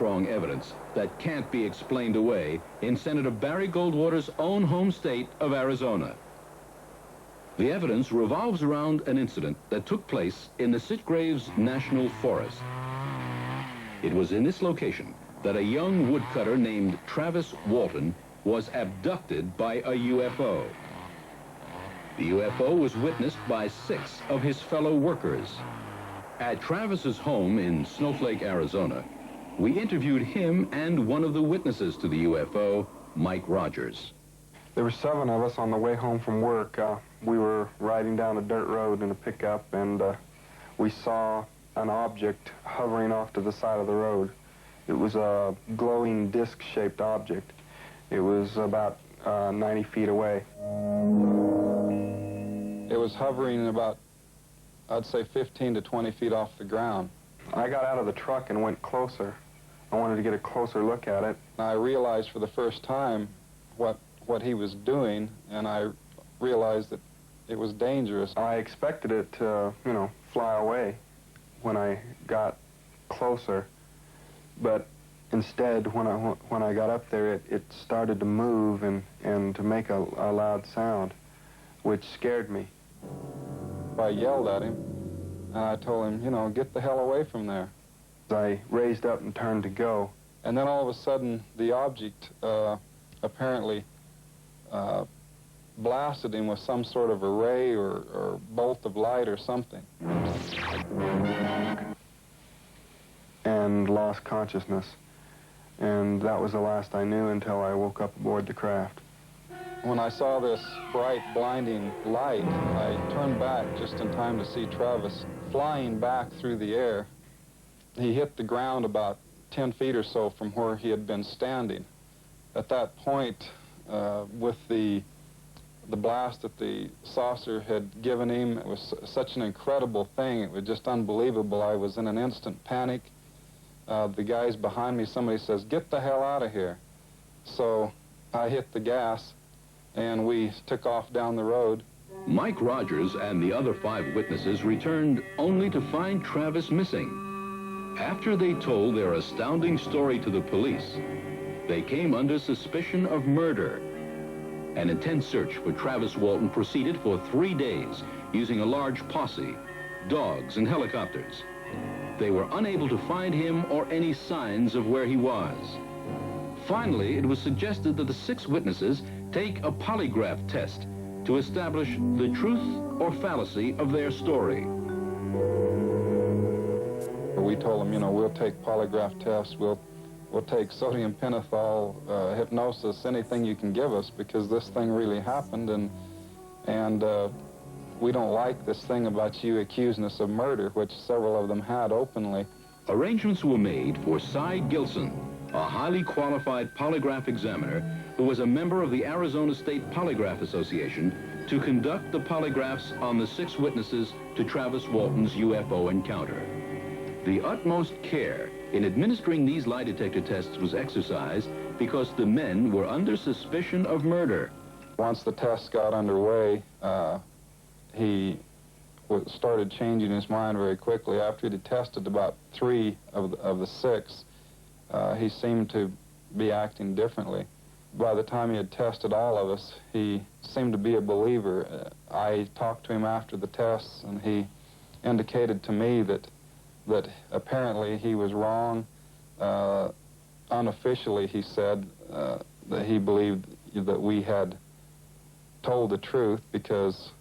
strong evidence that can't be explained away in Senator Barry Goldwater's own home state of Arizona. The evidence revolves around an incident that took place in the Sitgraves National Forest. It was in this location that a young woodcutter named Travis Walton was abducted by a UFO. The UFO was witnessed by 6 of his fellow workers. At Travis's home in Snowflake, Arizona, we interviewed him and one of the witnesses to the UFO, Mike Rogers. There were 7 of us on the way home from work. We were riding down a dirt road in a pickup, and we saw an object hovering off to the side of the road. It was a glowing disc-shaped object. It was about 90 feet away. It was hovering about, I'd say, 15 to 20 feet off the ground. I got out of the truck and went closer. I wanted to get a closer look at it. I realized for the first time what he was doing, and I realized that it was dangerous. I expected it to, fly away when I got closer, but instead, when I got up there, it started to move and to make a loud sound, which scared me. I yelled at him, and I told him, get the hell away from there. I raised up and turned to go, and then all of a sudden, the object apparently blasted him with some sort of a ray or bolt of light or something, and lost consciousness. And that was the last I knew until I woke up aboard the craft. When I saw this bright, blinding light, I turned back just in time to see Travis flying back through the air. He hit the ground about 10 feet or so from where he had been standing. At that point, with the blast that the saucer had given him, it was such an incredible thing. It was just unbelievable. I was in an instant panic. The guys behind me, somebody says, "Get the hell out of here." So I hit the gas, and we took off down the road. Mike Rogers and the other 5 witnesses returned only to find Travis missing. After they told their astounding story to the police, they came under suspicion of murder. An intense search for Travis Walton proceeded for 3 days, using a large posse, dogs, and helicopters. They were unable to find him or any signs of where he was. Finally, it was suggested that the 6 witnesses take a polygraph test to establish the truth or fallacy of their story. We told them, we'll take polygraph tests, we'll take sodium pentothal, hypnosis, anything you can give us, because this thing really happened, and we don't like this thing about you accusing us of murder, which several of them had openly. Arrangements were made for Cy Gilson, a highly qualified polygraph examiner who was a member of the Arizona State Polygraph Association, to conduct the polygraphs on the 6 witnesses to Travis Walton's UFO encounter. The utmost care in administering these lie detector tests was exercised because the men were under suspicion of murder. Once the tests got underway, he started changing his mind very quickly. After he'd tested about 3 of the 6, he seemed to be acting differently. By the time he had tested all of us, he seemed to be a believer. I talked to him after the tests, and he indicated to me that apparently he was wrong. Unofficially, he said that he believed that we had told the truth, because